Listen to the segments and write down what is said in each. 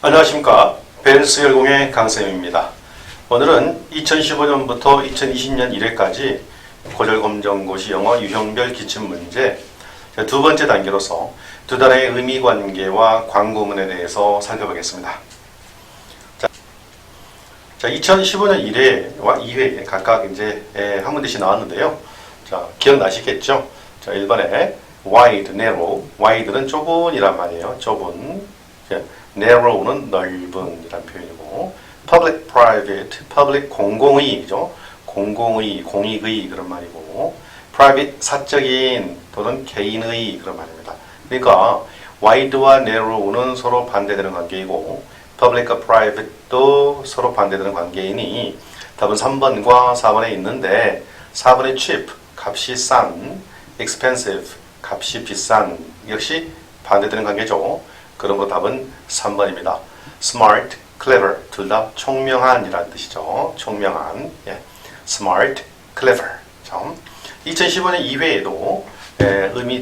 안녕하십니까. 벤스열공의 강쌤입니다. 오늘은 2015년부터 2020년 1회까지 고절검정고시 영어 유형별 기출문제 두 번째 단계로서 두 단어의 의미관계와 광고문에 대해서 살펴보겠습니다. 자, 2015년 1회와 2회 각각 이제 한 문제씩 나왔는데요. 자, 기억나시겠죠? 자, 1번에 wide, narrow. wide는 좁은이란 말이에요. 좁은. narrow는 넓은 이란 표현이고, public, private, public 공공의죠. 공공의, 공익의 그런 말이고, private 사적인 또는 개인의 그런 말입니다. 그러니까 wide와 narrow는 서로 반대되는 관계이고, public과 private도 서로 반대되는 관계이니 답은 3번과 4번에 있는데 4번의 cheap, 값이 싼, expensive, 값이 비싼 역시 반대되는 관계죠. 그러므로 답은 3번입니다. smart, clever 둘 다 총명한 이라는 뜻이죠. 총명한. 예. smart, clever. 2015년 2회에도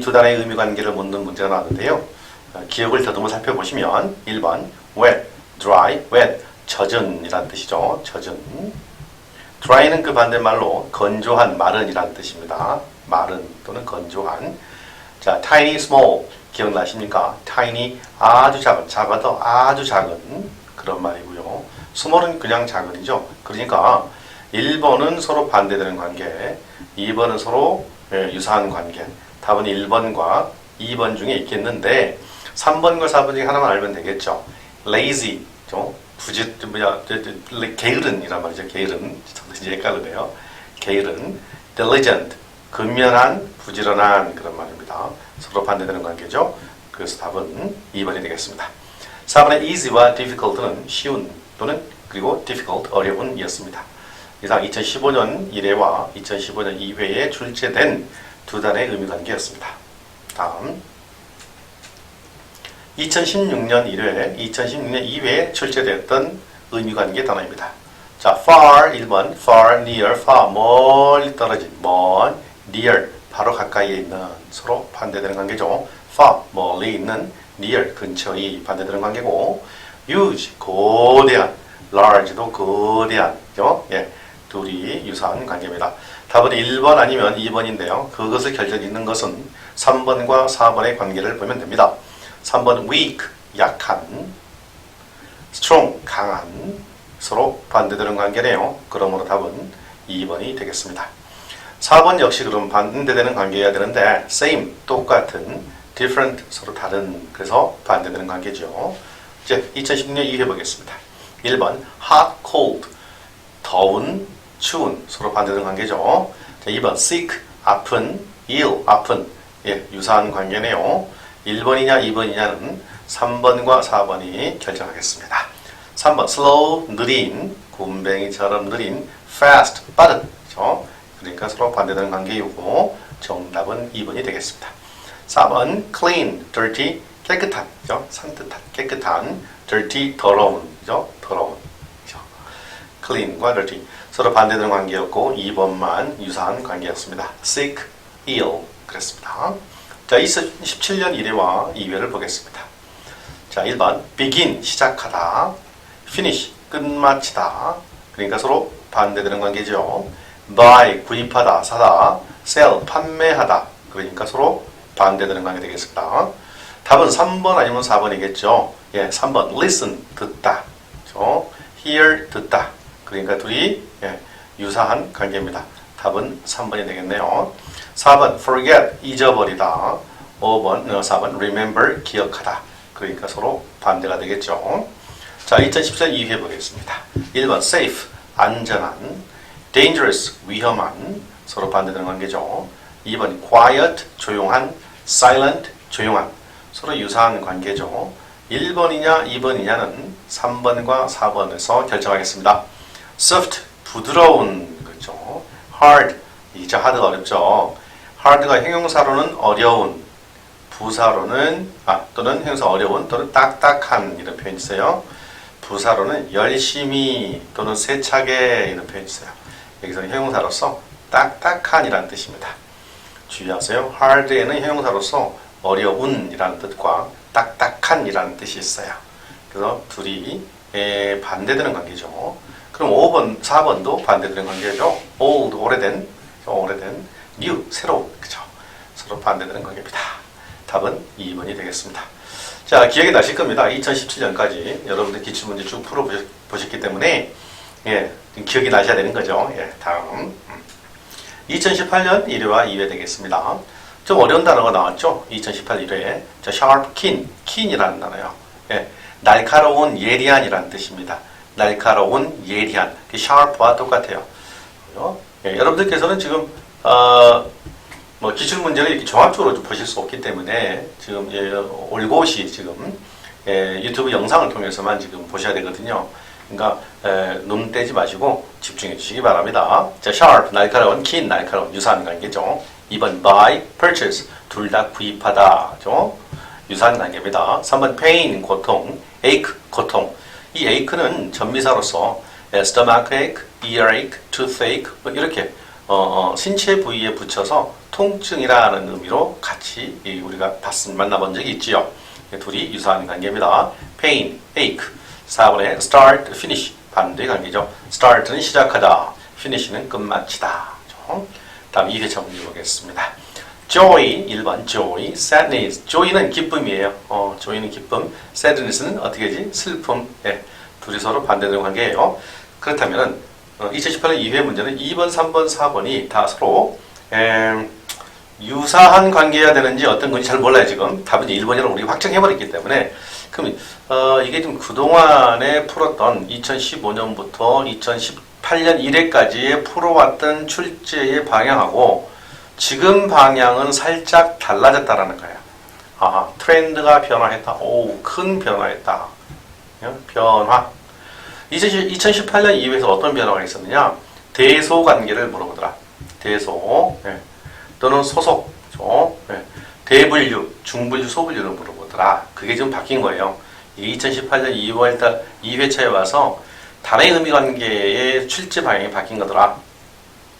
두 단어의 의미 관계를 묻는 문제가 나왔는데요. 기억을 더듬어 살펴보시면 1번 wet, dry, wet 젖은 이라는 뜻이죠. 젖은. dry는 그 반대말로 건조한, 마른 이라는 뜻입니다. 마른 또는 건조한. 자, tiny, small 기억나십니까? tiny 아주 작은, 작아도 아주 작은 그런 말이고요. small은 그냥 작은이죠. 그러니까 1번은 서로 반대되는 관계, 2번은 서로 유사한 관계. 답은 1번과 2번 중에 있겠는데 3번과 4번 중에 하나만 알면 되겠죠. lazy, 게으른 이란 말이죠. 게으른. 저도 이제 헷갈리네요. 게으른. diligent, 근면한, 부지런한 그런 말입니다. 서로 반대되는 관계죠. 그래서 답은 2번이 되겠습니다. 4번의 easy와 difficult는 쉬운 또는 그리고 difficult, 어려운 이었습니다. 이상 2015년 1회와 2015년 2회에 출제된 두 단의 의미 관계였습니다. 다음 2016년 1회, 2016년 2회에 출제됐던 의미 관계 단어입니다. 자, far 1번, far, near, far 멀리 떨어진, 먼, near 바로 가까이에 있는 서로 반대되는 관계죠. far 멀리 있는, near 근처의 반대되는 관계고, huge 거대한, large도 거대한, 예, 둘이 유사한 관계입니다. 답은 1번 아니면 2번인데요. 그것을 결정짓는 것은 3번과 4번의 관계를 보면 됩니다. 3번 weak 약한, strong 강한 서로 반대되는 관계네요. 그러므로 답은 2번이 되겠습니다. 4번 역시 그럼 반대되는 관계여야 되는데 same 똑같은, different 서로 다른, 그래서 반대되는 관계죠. 이제 2016년 2회 보겠습니다. 1번 hot, cold 더운, 추운 서로 반대되는 관계죠. 자, 2번 sick 아픈, ill 아픈, 예, 유사한 관계네요. 1번이냐 2번이냐는 3번과 4번이 결정하겠습니다. 3번 slow 느린, 굼벵이처럼 느린, fast 빠른, 그렇죠? 그러니까 서로 반대되는 관계이고 정답은 2번이 되겠습니다. 4번 clean, dirty, 깨끗한, 그죠? 산뜻한, 깨끗한, dirty, 더러운, 그죠? 더러운, 그죠? clean과 dirty 서로 반대되는 관계였고 2번만 유사한 관계였습니다. sick, ill 그랬습니다. 자, 2017년 1회와 2회를 보겠습니다. 자, 1번 begin 시작하다, finish 끝마치다, 그러니까 서로 반대되는 관계죠. buy 구입하다, 사다, sell 판매하다, 그러니까 서로 반대되는 관계 되겠습니다. 답은 3번 아니면 4번이겠죠. 예, 3번 listen 듣다, 그렇죠? hear 듣다, 그러니까 둘이 유사한 관계입니다. 답은 3번이 되겠네요. 4번 forget 잊어버리다, 4번 remember 기억하다, 그러니까 서로 반대가 되겠죠. 자, 2014년 2회 보겠습니다. 1번 safe 안전한, dangerous 위험한 서로 반대되는 관계죠. 2번 quiet 조용한, silent 조용한 서로 유사한 관계죠. 1번이냐 2번이냐는 3번과 4번에서 결정하겠습니다. soft 부드러운, 그렇죠. hard 이제 hard 어렵죠. hard가 형용사로는 어려운, 부사로는 또는 형용사 어려운 또는 딱딱한 이런 표현이 있어요. 부사로는 열심히 또는 세차게 이런 표현이 있어요. 여기서는 형용사로서 딱딱한 이라는 뜻입니다. 주의하세요. hard에는 형용사로서 어려운 이라는 뜻과 딱딱한 이라는 뜻이 있어요. 그래서 둘이 반대되는 관계죠. 그럼 5번, 4번도 반대되는 관계죠. old, 오래된, new, 새로운, 그죠? 서로 반대되는 관계입니다. 답은 2번이 되겠습니다. 자, 기억이 나실 겁니다. 2017년까지 여러분들 기출문제 쭉 풀어보셨기 때문에, 예, 기억이 나셔야 되는 거죠. 예, 다음. 2018년 1회와 2회 되겠습니다. 좀 어려운 단어가 나왔죠? 2018 1회에. 자, sharp, keen이라는 단어요. 예, 날카로운, 예리한이라는 뜻입니다. 날카로운, 예리한. 그 sharp와 똑같아요. 예, 여러분들께서는 지금, 뭐 기출문제를 이렇게 종합적으로 좀 보실 수 없기 때문에 지금 올곧이 지금 유튜브 영상을 통해서만 지금 보셔야 되거든요. 그러니까 눈 떼지 마시고 집중해 주시기 바랍니다. 자, sharp, 날카로운, keen, 날카로운, 유사한 관계죠. 2번 buy, purchase, 둘 다 구입하다. 유사한 관계입니다. 3번 pain, 고통, ache, 고통. 이 ache는 전미사로서 stomach ache, ear ache, toothache 뭐 이렇게 신체 부위에 붙여서 통증이라는 의미로 같이 우리가 만나본 적이 있지요. 둘이 유사한 관계입니다. pain, ache. 4번에 start, finish. 반대 관계죠. start는 시작하다. finish는 끝마치다. 다음 2회차 문제 보겠습니다. joy, 1번 joy, sadness. joy는 기쁨이에요. joy는 기쁨. sadness는 어떻게 하지? 슬픔. 예, 둘이 서로 반대되는 관계예요. 그렇다면 2018년 2회 문제는 2번, 3번, 4번이 다 서로 유사한 관계여야 되는지 어떤 건지 잘 몰라요, 지금. 답은 1번이라고 우리가 확정해버렸기 때문에. 그럼, 이게 좀 그동안에 풀었던 2015년부터 2018년 1회까지의 풀어왔던 출제의 방향하고 지금 방향은 살짝 달라졌다라는 거예요. 아, 트렌드가 변화했다. 오, 큰 변화했다. 변화. 2018년 2회에서 어떤 변화가 있었느냐? 대소 관계를 물어보더라. 대소. 예. 또는 소속, 대분류, 중분류, 소분류를 물어보더라. 그게 지금 바뀐 거예요. 이게 2018년 2월달 2회차에 와서 단의 의미 관계의 출제 방향이 바뀐 거더라.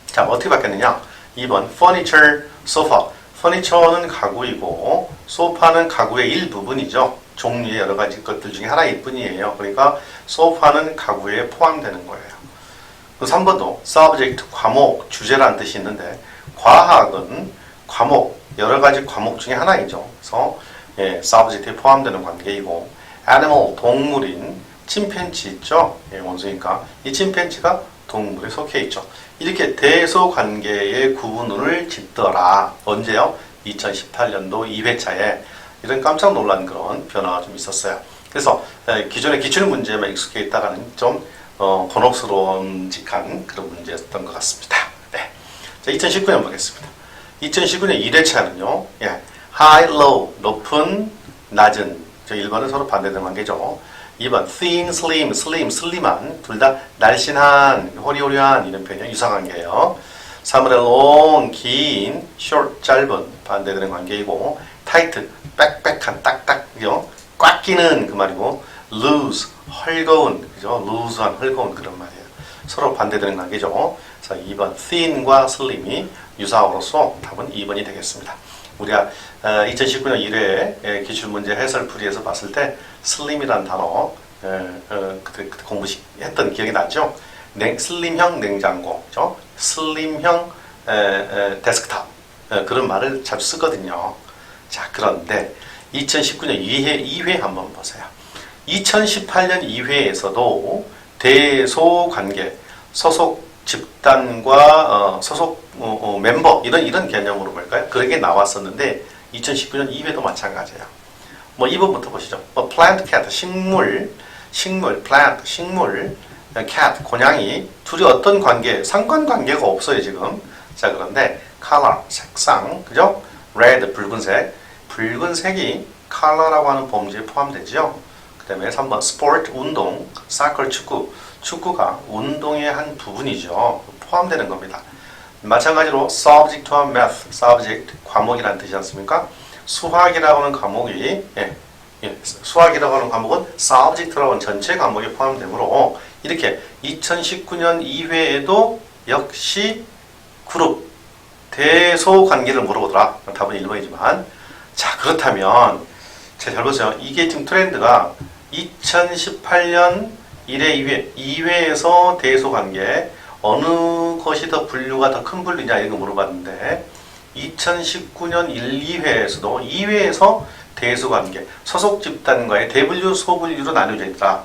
자, 어떻게 바뀌었느냐? 2번, furniture, sofa. furniture는 가구이고, sofa는 가구의 일부분이죠. 종류의 여러 가지 것들 중에 하나일 뿐이에요. 그러니까, sofa는 가구에 포함되는 거예요. 3번도, subject, 과목, 주제라는 뜻이 있는데, 과학은 과목, 여러 가지 과목 중에 하나이죠. 그래서 subject에 포함되는 관계이고 animal, 동물인 침팬지 있죠. 원수니까 이 침팬지가 동물에 속해 있죠. 이렇게 대소 관계의 구분을 짓더라. 언제요? 2018년도 2회차에 이런 깜짝 놀란 그런 변화가 좀 있었어요. 그래서 기존의 기출 문제에만 익숙해 있다가는 좀 곤혹스러운 그런 문제였던 것 같습니다. 자, 2019년 보겠습니다. 2019년 1회차는요, high, low, 높은, 낮은. 저 1번은 서로 반대되는 관계죠. 2번, thin, slim, 슬림한. 둘 다 날씬한, 호리호리한, 이런 표현이 유사관계예요. 3번에 long, 긴, short, 짧은. 반대되는 관계이고, tight, 빽빽한, 딱딱, 그죠? 꽉 끼는 그 말이고, loose, 헐거운, 그죠? loose한, 헐거운 그런 말이에요. 서로 반대되는 관계죠. 그래서 2번 thin과 slim이 유사어로서 답은 2번이 되겠습니다. 우리가 2019년 1회 기출문제 해설풀이에서 봤을 때 slim이라는 단어 그때 공부했던 기억이 나죠? 슬림형 냉장고, 그죠? 슬림형 데스크탑 그런 말을 자주 쓰거든요. 자, 그런데 2019년 2회 한번 보세요. 2018년 2회에서도 대소관계, 소속 집단과 소속 멤버 이런 개념으로 볼까요? 그런 게 나왔었는데 2019년 2회도 마찬가지예요. 뭐 2번부터 보시죠. plant, cat, 식물, plant, 식물, cat, 고양이 둘이 어떤 관계, 상관관계가 없어요 지금. 자, 그런데 color, 색상, 그죠? red, 붉은색이 color라고 하는 범주에 포함되죠. 그 다음에 3번 sport, 운동, soccer, 축구가 운동의 한 부분이죠. 포함되는 겁니다. 마찬가지로 subject와 math, subject, 과목이라는 뜻이지 않습니까? 수학이라고 하는 과목이 수학이라고 하는 과목은 subject라고 하는 전체 과목에 포함되므로 이렇게 2019년 2회에도 역시 그룹 대소 관계를 물어보더라. 답은 1번이지만 자, 그렇다면 잘 보세요. 이게 지금 트렌드가 2018년 1회, 2회에서 대소관계 어느 것이 더 분류가 더 큰 분류냐 이거 물어봤는데 2019년 1, 2회에서도 2회에서 대소관계 소속 집단과의 대분류, 소분류로 나뉘어져 있다.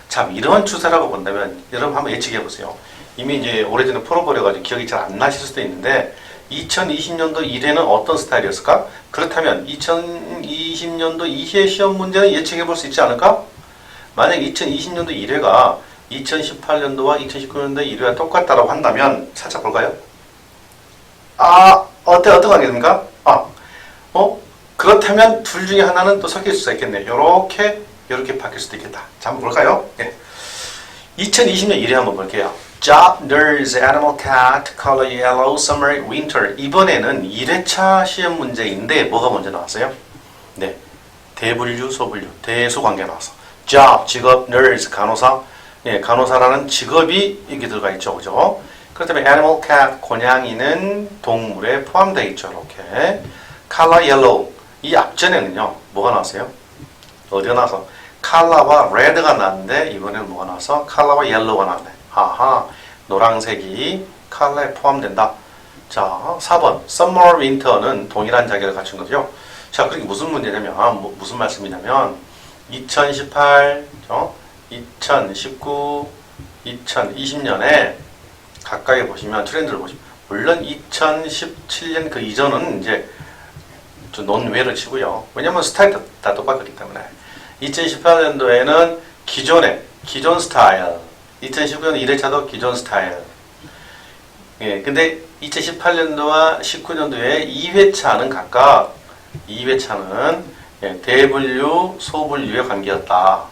참 이런 추세라고 본다면 여러분 한번 예측해 보세요. 이미 이제 오래전에 풀어버려가지고 기억이 잘 안 나실 수도 있는데 2020년도 1회는 어떤 스타일이었을까? 그렇다면 2020년도 2회 시험 문제는 예측해 볼 수 있지 않을까? 만약 2020년도 1회가 2018년도와 2019년도 1회가 똑같다고 한다면 살짝 볼까요? 어떤 관계입니까? 그렇다면 둘 중에 하나는 또 섞일 수가 있겠네요. 요렇게 바뀔 수도 있겠다. 자, 한번 볼까요? 네. 2020년 1회 한번 볼게요. Job, nurse, animal, cat, color yellow, summer, winter. 이번에는 1회차 시험 문제인데 뭐가 먼저 나왔어요? 네, 대분류, 소분류, 대소관계 나왔어. Job, 직업, nurse, 간호사. 예, 간호사라는 직업이 여기 들어가 있죠, 그죠? 그렇다면 animal, cat, 고양이는 동물에 포함되어 있죠, 이렇게. color yellow. 이 앞전에는요, 뭐가 나왔어요? 어디가 나와서? 컬러와 레드가 나왔는데 이번에는 뭐가 나와서? 컬러와 옐로우가 나왔네. 하하, 노란색이 컬러에 포함된다. 자, 4번 summer, winter는 동일한 자격을 갖춘 거죠. 자, 그게 무슨 문제냐면 무슨 말씀이냐면 2018, 2019, 2020년에 가까이 보시면 트렌드를 보시면 물론 2017년 그 이전은 이제 좀 논외를 치고요. 왜냐면 스타일이 다 똑같기 때문에 2018년도에는 기존 스타일, 2019년 1회차도 기존 스타일. 예, 근데 2018년도와 19년도에 2회차는 각각 2회차는 대분류, 소분류의 관계였다.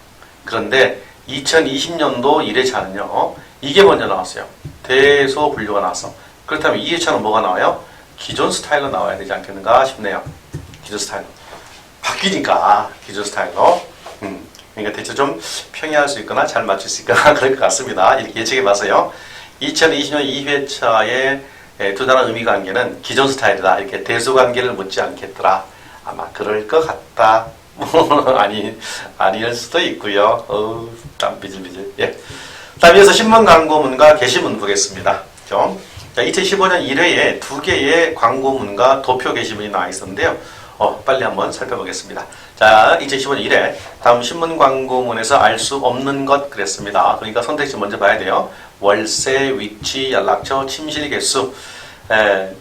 그런데 2020년도 1회차는요, 이게 먼저 나왔어요. 대소분류가 나왔어. 그렇다면 2회차는 뭐가 나와요? 기존 스타일로 나와야 되지 않겠는가 싶네요. 기존 스타일로. 바뀌니까, 기존 스타일로. 그러니까 대체 좀 평이할 수 있거나 잘 맞출 수 있거나 그럴 것 같습니다. 이렇게 예측해 봐서요. 2020년 2회차의 두 단어 의미 관계는 기존 스타일이다. 이렇게 대소 관계를 묻지 않겠더라. 아마 그럴 것 같다. 아닐 수도 있고요. 땀 비질비질. 예. 다음 이어서 신문 광고문과 게시문 보겠습니다. 자, 2015년 1회에 두 개의 광고문과 도표 게시문이 나와 있었는데요. 빨리 한번 살펴보겠습니다. 자, 2015년 1회 다음 신문 광고문에서 알 수 없는 것 그랬습니다. 그러니까 선택지 먼저 봐야 돼요. 월세, 위치, 연락처, 침실 개수.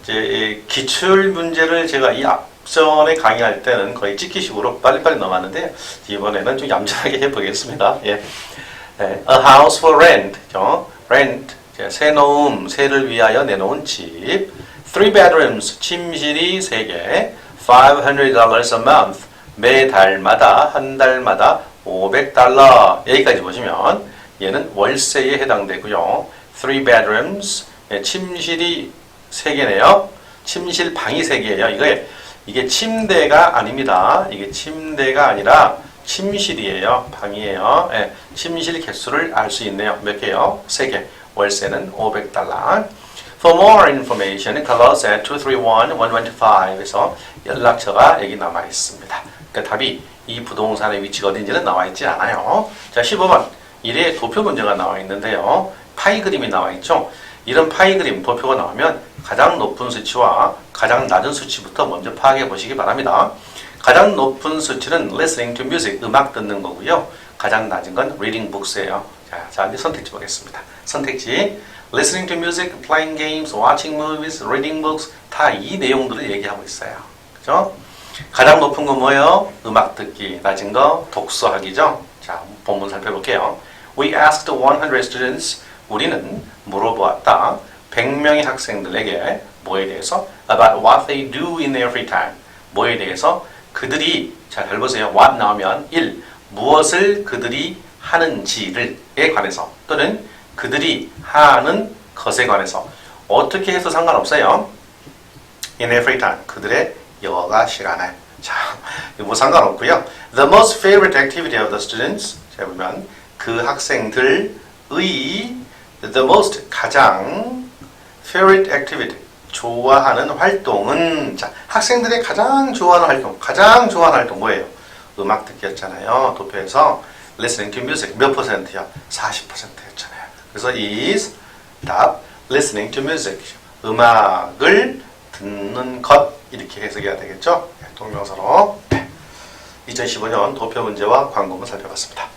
이제 기출 문제를 제가 이 앞전에 강의할 때는 거의 찍기식으로 빨리빨리 넘어왔는데 이번에는 좀 얌전하게 해보겠습니다. 예. A house for rent. rent. 새놓음, 새를 위하여 내놓은 집. 3 bedrooms. 침실이 3개. $500 a month. 매달마다, 한 달마다 $500. 여기까지 보시면 얘는 월세에 해당되고요. 3 bedrooms. 침실이 3개네요. 침실 방이 3개예요. 이게 침대가 아닙니다. 이게 침대가 아니라 침실이에요. 방이에요. 침실 개수를 알 수 있네요. 몇 개요? 3개. 월세는 $500. For more information, call us at 231-1125에서 연락처가 여기 남아 있습니다. 그러니까 답이 이 부동산의 위치가 어딘지는 나와 있지 않아요. 자, 15번. 1회 도표 문제가 나와 있는데요. 파이 그림이 나와 있죠. 이런 파이 그림 도표가 나오면 가장 높은 수치와 가장 낮은 수치부터 먼저 파악해 보시기 바랍니다. 가장 높은 수치는 listening to music, 음악 듣는 거고요. 가장 낮은 건 reading books예요. 자, 이제 선택지 보겠습니다. 선택지 listening to music, playing games, watching movies, reading books 다 이 내용들을 얘기하고 있어요. 그죠? 가장 높은 건 뭐예요? 음악 듣기. 낮은 거 독서하기죠. 자, 본문 살펴볼게요. We asked 100 students. 우리는 물어보았다. 100명의 학생들에게 뭐에 대해서? About what they do in their free time. 뭐에 대해서? 그들이, 잘 보세요. What 나오면 1. 무엇을 그들이 하는지에 관해서 또는 그들이 하는 것에 관해서 어떻게 해서 상관없어요. In their free time. 그들의 여가 시간에. 자, 뭐 상관없고요. The most favorite activity of the students. 자, 보면 그 학생들의 the most 가장 favorite activity 좋아하는 활동은 자, 학생들의 가장 좋아하는 활동 뭐예요? 음악 듣기였잖아요. 도표에서 listening to music. 몇 %요? 40%였잖아요. 그래서 is 답 listening to music. 음악을 듣는 것 이렇게 해석해야 되겠죠? 동명사로. 2015년 도표 문제와 광고문 살펴봤습니다.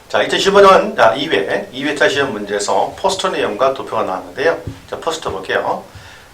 자, 2015년 2회차 시험 문제에서 포스터 내용과 도표가 나왔는데요. 자, 포스터 볼게요.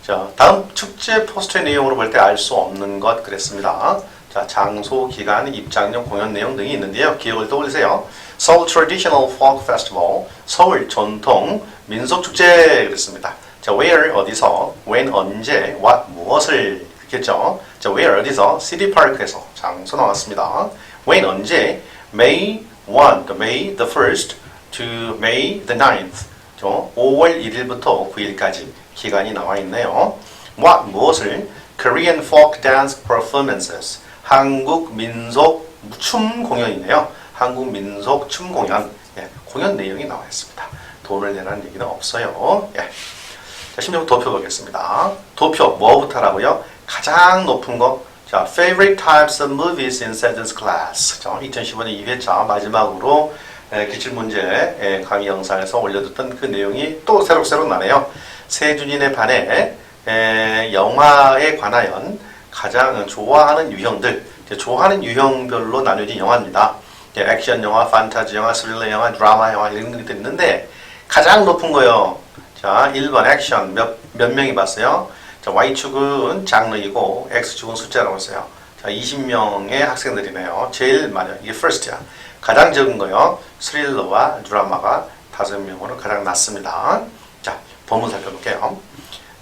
자, 다음 축제 포스터의 내용으로 볼 때 알 수 없는 것 그랬습니다. 자, 장소, 기간, 입장료, 공연 내용 등이 있는데요. 기억을 떠올리세요. Seoul Traditional Folk Festival, 서울 전통 민속축제 그랬습니다. 자, where 어디서, when 언제, what 무엇을 그랬겠죠. 자, where 어디서, City Park에서 장소 나왔습니다. when 언제, May 1, May the 1st to May the 9th. 5월 1일부터 9일까지 기간이 나와 있네요. what 무엇을, Korean folk dance performances. 한국 민속 춤 공연이네요. 한국 민속 춤 공연. 예, 공연 내용이 나와 있습니다. 돈을 내라는 얘기는 없어요. 예. 자, 16 도표 보겠습니다. 도표 뭐부터라고요? 가장 높은 거. 자, favorite types of movies in Sejan's class. 2015년 2회차 마지막으로 기출문제 강의 영상에서 올려뒀던 그 내용이 또 새록새록 나네요. 세준이네 반에 영화에 관하여 가장 좋아하는 유형들, 좋아하는 유형별로 나뉘어진 영화입니다. 액션 영화, 판타지 영화, 스릴러 영화, 드라마 영화 이런 것들이 있는데 가장 높은 거요. 자, 1번 액션 몇 명이 봤어요? 자, Y축은 장르이고 X축은 숫자라고 했어요. 자, 20명의 학생들이네요. 제일 많이 이게 first야. 가장 적은 거요. 스릴러와 드라마가 5명으로 가장 낮습니다. 자, 본문 살펴볼게요.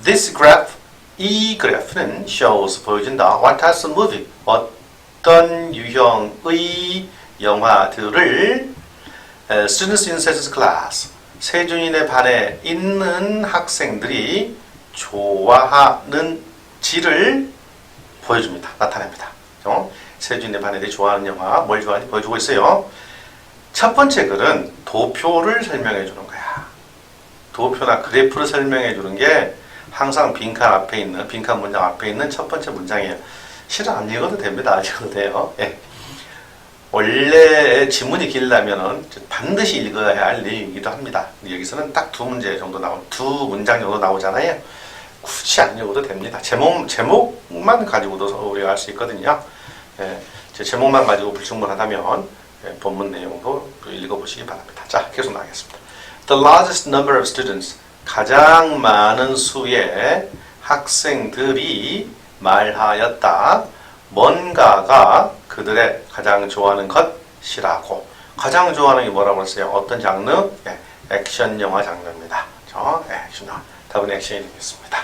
This graph, 이 그래프는 shows 보여준다. What types of movie? 어떤 유형의 영화들을 students in Sejan's class, 세준이네 반에 있는 학생들이 좋아하는지를 보여줍니다. 나타냅니다. 세준이네 반애들이 좋아하는 영화, 뭘 좋아하는지 보여주고 있어요. 첫 번째 글은 도표를 설명해 주는 거야. 도표나 그래프를 설명해 주는 게 항상 빈칸 문장 앞에 있는 첫 번째 문장이에요. 실은 안 읽어도 됩니다. 안 읽어도 돼요. 예. 원래 지문이 길려면은 반드시 읽어야 할 내용이기도 합니다. 여기서는 딱 두 문장 정도 나오잖아요. 굳이 안 읽어도 됩니다. 제목만 가지고도 우리가 할 수 있거든요. 예. 제목만 가지고 불충분하다면 본문 내용도 읽어보시기 바랍니다. 자, 계속 나가겠습니다. The largest number of students, 가장 많은 수의 학생들이 말하였다. 뭔가가 그들의 가장 좋아하는 것이라고. 가장 좋아하는 게 뭐라고 했어요? 어떤 장르? 예, 액션 영화 장르입니다. 액션 영화. 답은 액션이 되겠습니다.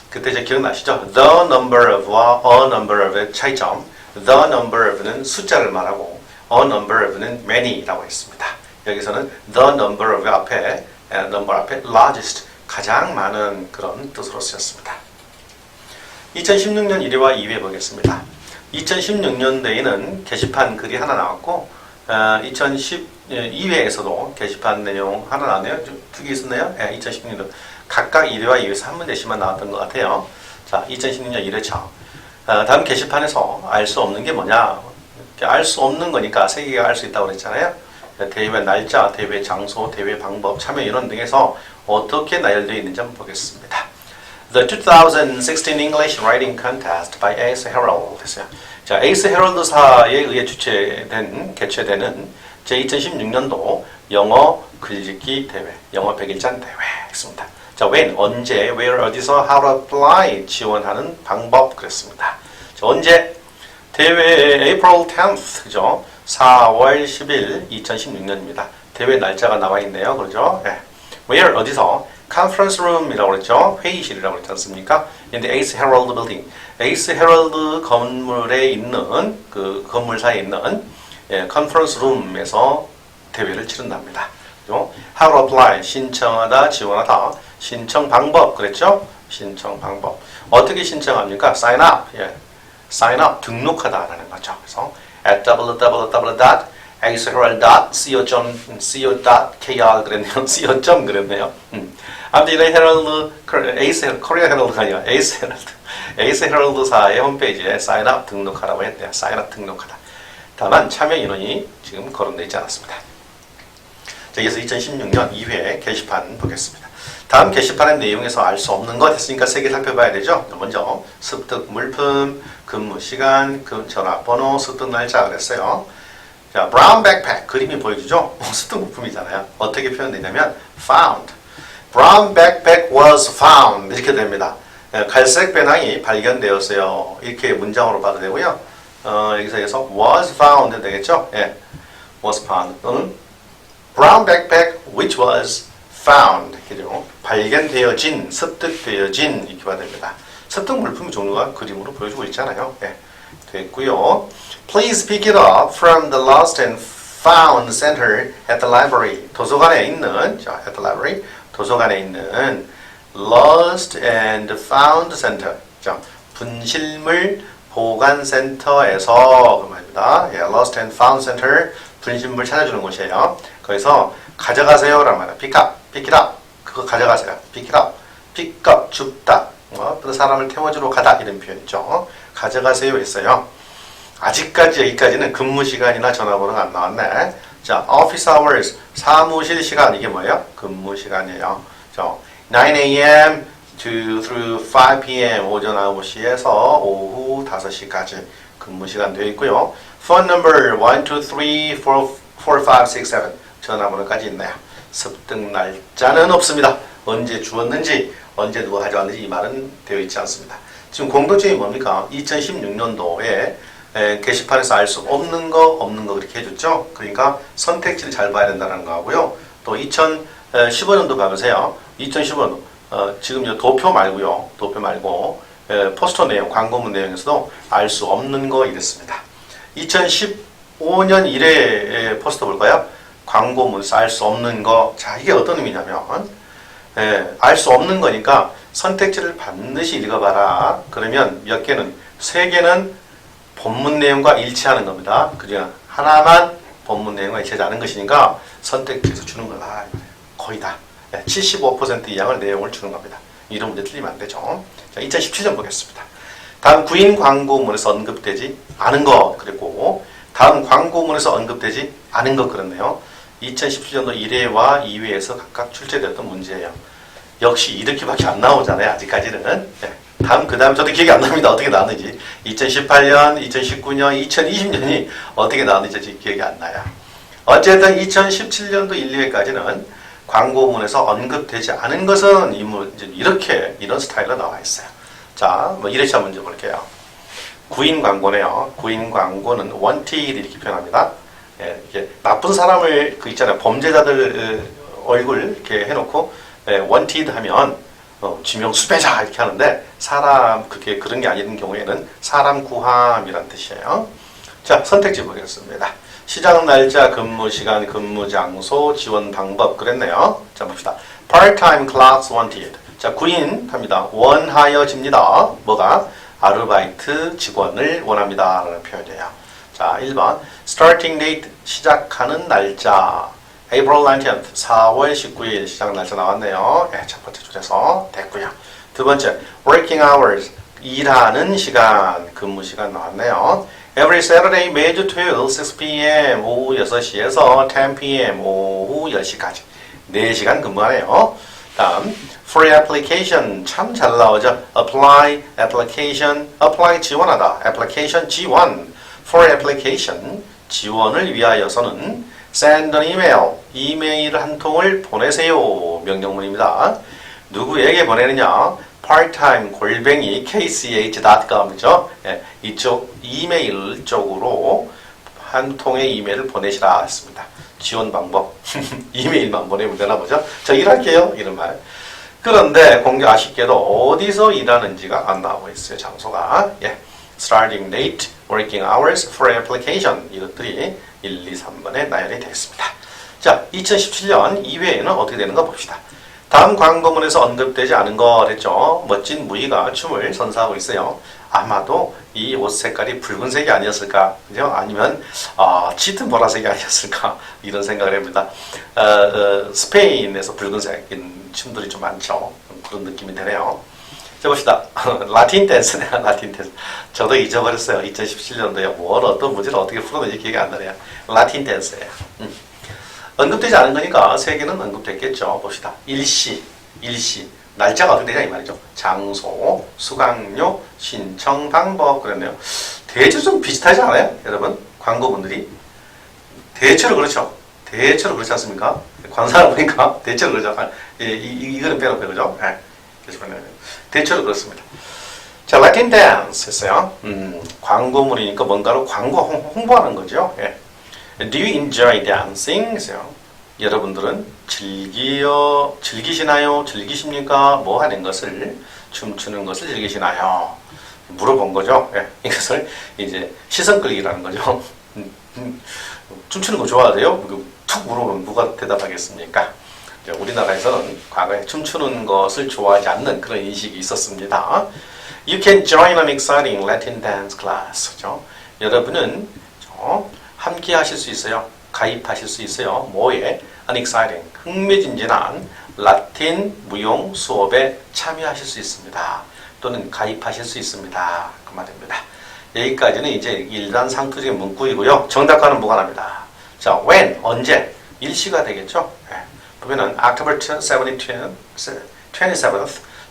그때 이제 기억나시죠? The number of와 a number of의 차이점. The number of는 숫자를 말하고 a number of는 many라고 했습니다. 여기서는 the number of 앞에 number 앞에 largest 가장 많은 그런 뜻으로 쓰였습니다. 2016년 1회와 2회 보겠습니다. 2016년도에는 게시판 글이 하나 나왔고 2012회에서도 게시판 내용 하나 나왔네요. 두 개 있었네요. 2016년도 각각 1회와 2회에서 한 문제씩만 나왔던 것 같아요. 자, 2016년 1회차 다음 게시판에서 알 수 없는 게 뭐냐? 알 수 없는 거니까 세 개가 알 수 있다고 그랬잖아요. 대회 날짜, 대회 장소, 대회 방법, 참여 인원 등에서 어떻게 나열되어 있는지 한번 보겠습니다. The 2016 English Writing Contest by Ace Herald. 자, 에이스 헤럴드사에 의해 개최되는 제2016년도 영어 글짓기 대회, 영어 100일잔 대회 있습니다. 자, when, 언제, where, 어디서, how to apply, 지원하는 방법 그랬습니다. 자, 언제? 대회 April 10th, 그죠? 4월 10일 2016년입니다. 대회 날짜가 나와 있네요. 그렇죠? 네. Where, 어디서? Conference room이라고 그랬죠? 회의실이라고 그랬지 않습니까? In the Ace Herald Building. Ace Herald 건물에 있는, 그 건물사에 있는 컨퍼런스 룸에서 대회를 치른답니다. 그죠? How to apply, 신청하다, 지원하다. 신청 방법, 그랬죠? 신청 방법. 어떻게 신청합니까? Sign up. 예. Sign up, 등록하다라는 거죠. 그래서 at www.aceherald.co.kr 그랬네요. co. 그랬네요. 아무튼 이런 헤럴드, 코리아 헤럴드가 아니라 에이스 헤럴드사의 홈페이지에 sign up 등록하라고 했대요. sign up 등록하다. 다만 참여 인원이 지금 거론되어 있지 않았습니다. 자, 그래서 2016년 2회 게시판 보겠습니다. 다음 게시판의 내용에서 알 수 없는 것 했으니까 3개 살펴봐야 되죠. 먼저 습득 물품, 근무 시간, 전화번호, 습득 날짜 그랬어요. 자, brown backpack 그림이 보여주죠. 습득 물품이잖아요. 어떻게 표현되냐면 found. brown backpack was found 이렇게 됩니다. 갈색 배낭이 발견되었어요. 이렇게 문장으로 봐도 되고요. 여기서 was found 되겠죠. 예, was found 또는 brown backpack which was found 그죠? 발견되어진, 습득되어진 이렇게 봐야 됩니다. 습득 물품 종류가 그림으로 보여주고 있잖아요. 예, 됐고요. Please pick it up from the lost and found center at the library. 도서관에 있는 자, at the library 도서관에 있는 lost and found center. 자, 분실물 보관센터에서 그 말입니다. 예, lost and found center 분실물 찾아주는 곳이에요. 거기서 가져가세요라는 말이에요. pick up, pick it up. 그거 가져가세요. pick it up, pick up 줍다. 그 사람을 태워주러 가다 이런 표현이죠. 가져가세요 했어요. 아직까지 여기까지는 근무 시간이나 전화번호가 안 나왔네. 자, office hours 사무실 시간 이게 뭐예요? 근무 시간이에요. 자, 9 a.m. through 5 p.m. 오전 9시에서 오후 5시까지 근무 시간 되어 있고요. phone number 1, 2, 3, 4, 5, 6, 7 전화번호까지 있네요. 습득 날짜는 없습니다. 언제 주었는지 언제 누가 가져왔는지 이 말은 되어 있지 않습니다. 지금 공통점이 뭡니까? 2016년도에 게시판에서 알 수 없는 거 그렇게 해줬죠. 그러니까 선택지를 잘 봐야 된다는 거하고요. 또 2015년도 봐보세요. 2015년도 지금 도표 말고요. 도표 말고 포스터 내용, 광고문 내용에서도 알 수 없는 거 이랬습니다. 2015년 1회 포스터 볼까요? 광고문서 알 수 없는 거. 자, 이게 어떤 의미냐면 알 수 없는 거니까 선택지를 반드시 읽어봐라. 그러면 몇 개는 3개는 본문 내용과 일치하는 겁니다. 그죠? 하나만 본문 내용과 일치하지 않은 것이니까 선택지에서 주는 거다. 거의 다. 75% 이상의 내용을 주는 겁니다. 이런 문제 틀리면 안 되죠. 자, 2017년 보겠습니다. 다음 구인 광고문에서 언급되지 않은 것 그랬고 다음 광고문에서 언급되지 않은 것 그랬네요. 2017년도 1회와 2회에서 각각 출제되었던 문제예요. 역시 이렇게밖에 안 나오잖아요. 아직까지는. 네. 그 다음 저도 기억이 안 납니다. 어떻게 나왔는지. 2018년, 2019년, 2020년이 어떻게 나왔는지 기억이 안 나요. 어쨌든 2017년도 1, 2회까지는 광고문에서 언급되지 않은 것은 이런 스타일로 나와 있어요. 자, 1회차 문제 볼게요. 구인 광고네요. 구인 광고는 wanted 이렇게 표현합니다. 예, 이게 나쁜 사람을 있잖아요. 범죄자들 얼굴 이렇게 해놓고 wanted 하면 지명 수배자 이렇게 하는데 그런 게 아닌 경우에는 사람 구함이란 뜻이에요. 자, 선택지 보겠습니다. 시작 날짜, 근무 시간, 근무 장소, 지원 방법 그랬네요. 자, 봅시다. Part-time clerks wanted. 자, 구인 합니다. 원하여집니다. 뭐가? 아르바이트 직원을 원합니다. 라는 표현이에요. 자, 1번. Starting date, 시작하는 날짜. April 19th, 4월 19일 시작 날짜 나왔네요. 네, 첫 번째 줄에서 됐고요. 두 번째, working hours, 일하는 시간, 근무 시간 나왔네요. Every Saturday, 매주 토요일 6 p.m. 오후 6시에서 10 p.m. 오후 10시까지 4시간 근무하네요. 다음, for application, 참 잘 나오죠. apply, application, apply 지원하다, application 지원, for application, 지원을 위하여서는 send an email, 이메일 한 통을 보내세요. 명령문입니다. 누구에게 보내느냐? part-time kch.com 죠. 예, 이쪽 이메일 쪽으로 한 통의 이메일을 보내시라 했습니다. 지원 방법 이메일만 보내면 되나 보죠. 저 일할게요 이런 말. 그런데 공개 아쉽게도 어디서 일하는지가 안 나오고 있어요. 장소가. 예. starting date, working hours, for application 이것들이 1, 2, 3번에 나열이 되겠습니다. 자, 2017년 2회에는 어떻게 되는가 봅시다. 다음 광고문에서 언급되지 않은 거랬죠. 멋진 무희가 춤을 선사하고 있어요. 아마도 이 옷 색깔이 붉은색이 아니었을까, 그죠? 아니면 짙은 보라색이 아니었을까 이런 생각을 합니다. 스페인에서 붉은색 춤들이 좀 많죠. 그런 느낌이 되네요. 자, 봅시다. 라틴 댄스네요, 라틴 댄스. 저도 잊어버렸어요. 2017년도에 뭘 어떤 문제를 어떻게 풀었는지 기억이 안 나네요. 라틴 댄스예요. 언급되지 않은 거니까 세 개는 언급됐겠죠. 봅시다. 일시. 날짜가 어떻게 되냐 이 말이죠. 장소, 수강료, 신청 방법 그랬네요. 대체로 좀 비슷하지 않아요? 여러분? 광고분들이. 대체로 그렇죠. 대체로 그렇지 않습니까? 관사를 보니까 대체로 그렇죠. 이거는 빼놓고 그죠? 네. 대체로 그렇습니다. 자, 라틴 댄스 했어요. 광고물이니까 뭔가로 광고 홍보하는 거죠. 예. Do you enjoy dancing? 했어요. 여러분들은 즐기시나요? 즐기십니까? 뭐 하는 것을, 춤추는 것을 즐기시나요? 물어본 거죠. 예. 이것을 이제 시선 끌기라는 거죠. 춤추는 거 좋아하세요? 툭 물어보면 누가 대답하겠습니까? 우리나라에서는 과거에 춤추는 것을 좋아하지 않는 그런 인식이 있었습니다. You can join an exciting Latin dance class. 그렇죠? 여러분은 함께 하실 수 있어요. 가입하실 수 있어요. 뭐에? An exciting, 흥미진진한 라틴 무용 수업에 참여하실 수 있습니다. 또는 가입하실 수 있습니다. 그 말입니다. 여기까지는 이제 일단 상투적인 문구이고요. 정답과는 무관합니다. 자, when, 언제? 일시가 되겠죠? 네. 보면은 October 27th,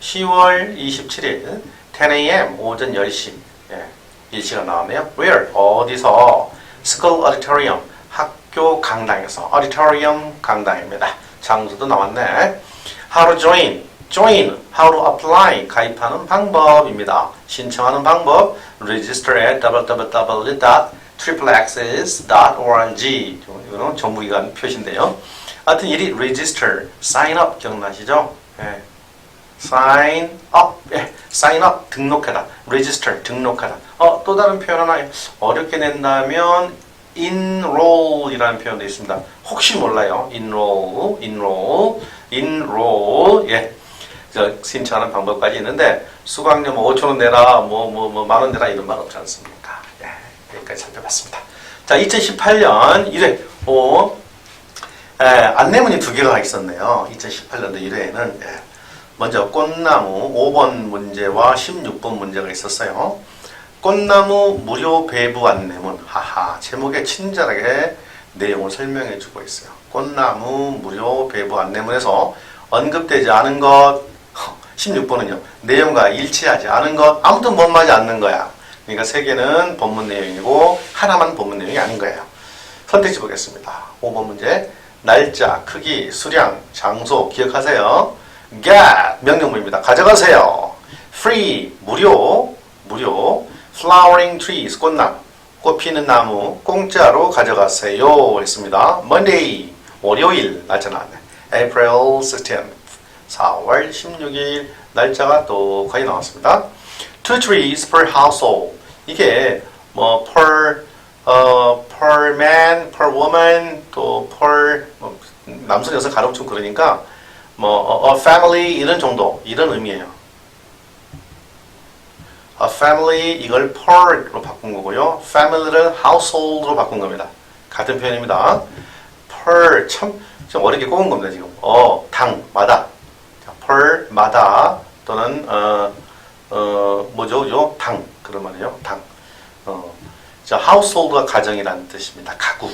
10월 27일 10am 오전 10시 예, 일시가 나왔네요. Where? 어디서? School Auditorium 학교 강당에서 Auditorium 강당입니다. 장소도 나왔네. How to join? How to apply? 가입하는 방법입니다. 신청하는 방법 Register at www.xxs.org 이거는 정부기관 표시인데요. 하여튼 일이 register, sign up 기억나시죠? 예. sign up, 등록하다. register, 등록하다. 또 다른 표현 하나 어렵게 낸다면 enroll이라는 표현도 있습니다. 혹시 몰라요. enroll, 예. 신청하는 방법까지 있는데 수강료 5,000원 내라, 만원 내라 이런 말 없지 않습니까? 예. 여기까지 살펴봤습니다. 자, 2018년 1회 안내문이 두 개가 있었네요. 2018년도 1회에는 먼저 꽃나무 5번 문제와 16번 문제가 있었어요. 꽃나무 무료 배부 안내문. 하하, 제목에 친절하게 내용을 설명해 주고 있어요. 꽃나무 무료 배부 안내문에서 언급되지 않은 것 16번은요. 내용과 일치하지 않은 것 아무튼 못 맞지 않는 거야. 그러니까 세 개는 본문 내용이고 하나만 본문 내용이 아닌 거예요. 선택지 보겠습니다. 5번 문제. 날짜, 크기, 수량, 장소 기억하세요. get 명령문입니다. 가져가세요. free 무료. flowering trees 꽃나무 꽃 피는 나무 공짜로 가져가세요 했습니다. Monday 월요일 날짜 나왔네. April 16th 4월 16일 날짜가 또 거의 나왔습니다. 2 trees per household 이게 per man, per woman, 또 per 남성 여성 가령 좀 그러니까 a family 이런 정도 이런 의미예요. a family 이걸 per로 바꾼 거고요. family를 household로 바꾼 겁니다. 같은 표현입니다. per 좀 어렵게 꼽은 겁니다 지금. 당마다 per마다 또는 뭐죠? 당 그런 말이에요. 당. 자, household가 가정이라는 뜻입니다. 가구.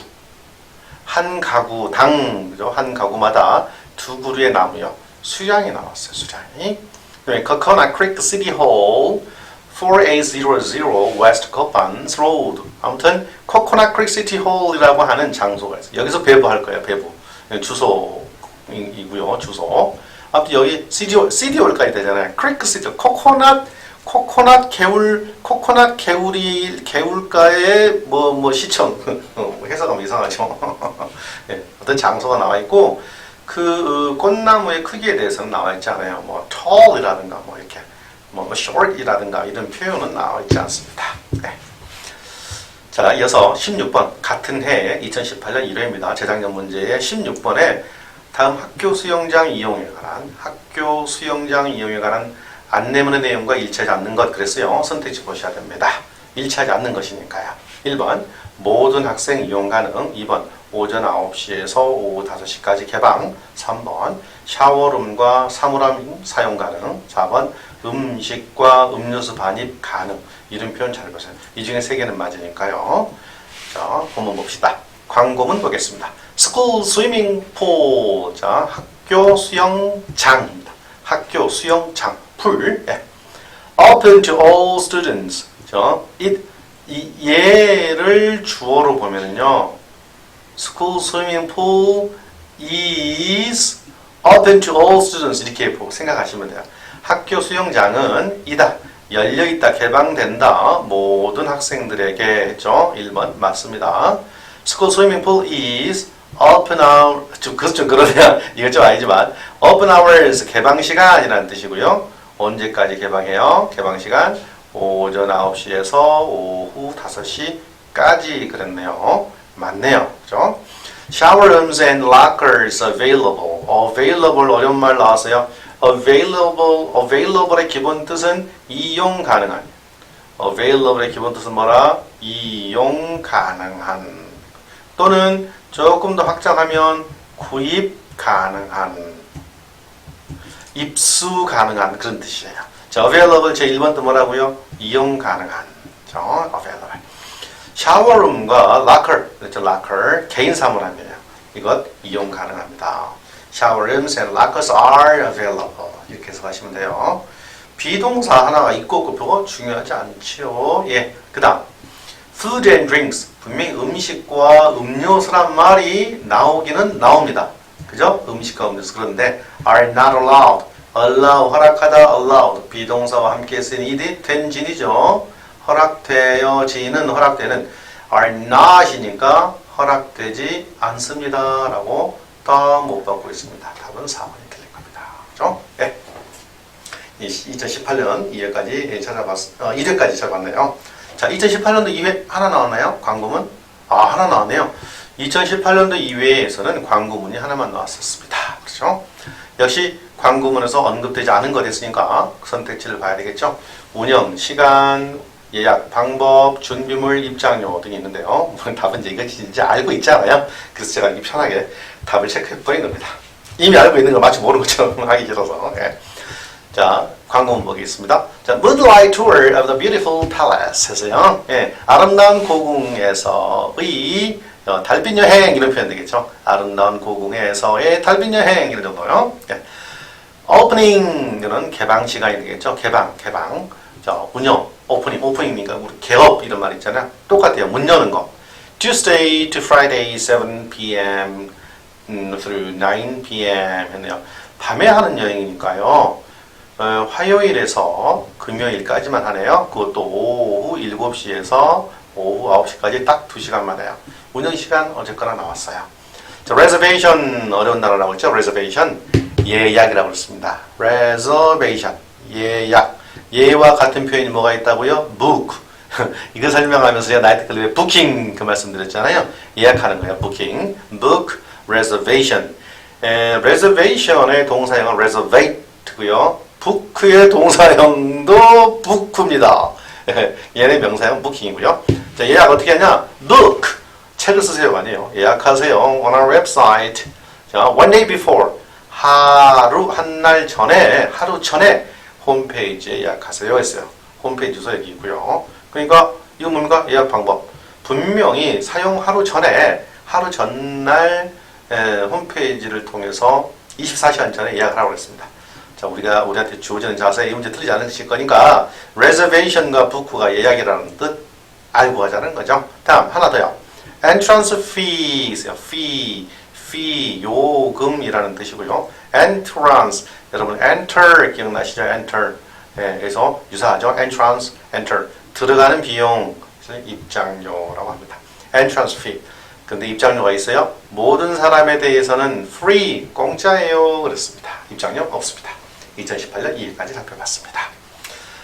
한 가구, 그죠? 한 가구마다 두 그루의 나무요. 수량이 나왔어요, 수량이. Coconut Creek City Hall, 4800 West Coppans Road. 아무튼, Coconut Creek City Hall이라고 하는 장소가 있어요. 여기서 배부할 거예요, 배부. 주소이고요, 주소. 아무튼 여기 CDO까지 되잖아요. Creek City, 코코넛 개울가의 시청 해석하면 이상하죠. 네, 어떤 장소가 나와 있고 그 꽃나무의 크기에 대해서는 나와 있지 않아요. tall이라든가 이렇게 short이라든가 이런 표현은 나와 있지 않습니다. 네. 자, 이어서 16번 같은 해 2018년 1회입니다. 재작년 문제의 16번에 다음 학교 수영장 이용에 관한 안내문의 내용과 일치하지 않는 것 그랬어요. 선택지 보셔야 됩니다. 일치하지 않는 것이니까요. 1번 모든 학생 이용 가능. 2번 오전 9시에서 오후 5시까지 개방. 3번 샤워룸과 사물함 사용 가능. 4번 음식과 음료수 반입 가능. 이런 표현 잘 보세요. 이 중에 세 개는 맞으니까요. 자, 본문 봅시다. 광고문 보겠습니다. School swimming pool. 자, 학교 수영장입니다. 학교 수영장. 풀. 예. Open to all students. 자, 얘를 주어로 보면은요. School swimming pool is open to all students. 이렇게 생각하시면 돼요. 학교 수영장은 이다. 열려있다. 개방된다. 모든 학생들에게 했죠. 1번 맞습니다. School swimming pool is open hour. 그것도 좀 그러네요. 이건 좀 아니지만 open hours 개방시간이라는 뜻이고요. 언제까지 개방해요? 개방시간 오전 9시에서 오후 5시까지 그랬네요. 맞네요. 그죠? Shower rooms and lockers available. available 어려운 말 나왔어요. available의 기본 뜻은 이용 가능한. available의 기본 뜻은 뭐라? 이용 가능한. 또는 조금 더 확장하면 구입 가능한. 입수 가능한 그런 뜻이에요. 자, available 제 1번 뜻 뭐라고요? 이용 가능한. 자, available. 샤워룸과 locker, 그렇죠? locker 개인 사물함이에요. 이것 이용 가능합니다. Shower rooms and lockers are available. 이렇게 해석하시면 돼요. 비동사 하나가 있고 없고 별거 중요하지 않죠. 예, 그다음 food and drinks. 분명히 음식과 음료수란 말이 나오기는 나옵니다. 그죠? 음식과 음료수. 그런데 are not allowed. allow 허락하다 allowed 비동사와 함께 쓰인 이디 된진이죠. 허락되어지는 허락되는 are not이니까 허락되지 않습니다. 라고 더 못 받고 있습니다. 답은 4번이 틀린 겁니다. 그죠? 네. 2018년 2회까지 찾아봤어요. 1회까지 찾아봤네요. 자, 2018년도 2회 하나 나왔나요? 광고문? 하나 나왔네요. 2018년도 2회에서는 광고문이 하나만 나왔었습니다. 그렇죠? 역시 광고문에서 언급되지 않은 것 됐으니까 선택지를 봐야 되겠죠? 운영, 시간, 예약, 방법, 준비물, 입장료 등이 있는데요. 답은 이제 이거 진짜 알고 있잖아요. 그래서 제가 이렇게 편하게 답을 체크해버린 겁니다. 이미 알고 있는 걸 마치 모르는 것처럼 하기 싫어서. 예. 자, 광고문 보겠습니다. 자, Moonlight Tour of the Beautiful Palace 해서요. 예, 아름다운 고궁에서의 달빛 여행 이런 표현 되겠죠. 아름다운 고궁에서의 달빛 여행 이런 정도요. 예. 오프닝은 개방 시간이 되겠죠. 개방. 자, 운영, 오프닝이니까 우리 개업 이런 말 있잖아요. 똑같아요. 문 여는 거. Tuesday to Friday 7 p.m. through 9 p.m. 했네요. 밤에 하는 여행이니까요. 화요일에서 금요일까지만 하네요. 그것도 오후 7시에서 오후 9시까지 딱 2시간만 해요. 운영시간 어쨌거나 나왔어요. 자, reservation 어려운 단어라고 했죠. reservation 예약이라고 했습니다. reservation 예약. 예와 같은 표현이 뭐가 있다고요? book. 이거 설명하면서 제가 나이트 클럽에 booking 그 말씀 드렸잖아요. 예약하는 거예요. booking, book, reservation. reservation의 동사형은 reservate고요. book의 동사형도 book입니다. 얘네 명사형 booking이고요. 자, 예약 어떻게 하냐? book. 책을 쓰세요가 아니에요. 예약하세요. on our website. 자, one day before. 한 날 전에, 하루 전에 홈페이지에 예약하세요 했어요. 홈페이지 주소 여기 있고요. 그러니까 이거 뭡니까? 예약 방법. 분명히 사용 하루 전에, 하루 전날 홈페이지를 통해서 24시간 전에 예약을 하라고 했습니다. 자, 우리한테 주어지는 자세히 이 문제 틀리지 않으실 거니까 reservation과 book가 예약이라는 뜻 알고 가자는 거죠. 다음 하나 더요. entrance fees, fee 요금이라는 뜻이고요. entrance 여러분 enter 기억나시죠? enter 그래서 유사하죠. entrance enter 들어가는 비용 입장료라고 합니다. entrance fee 근데 입장료가 있어요. 모든 사람에 대해서는 free 공짜예요 그랬습니다. 입장료 없습니다. 2018년 2회까지 살펴봤습니다.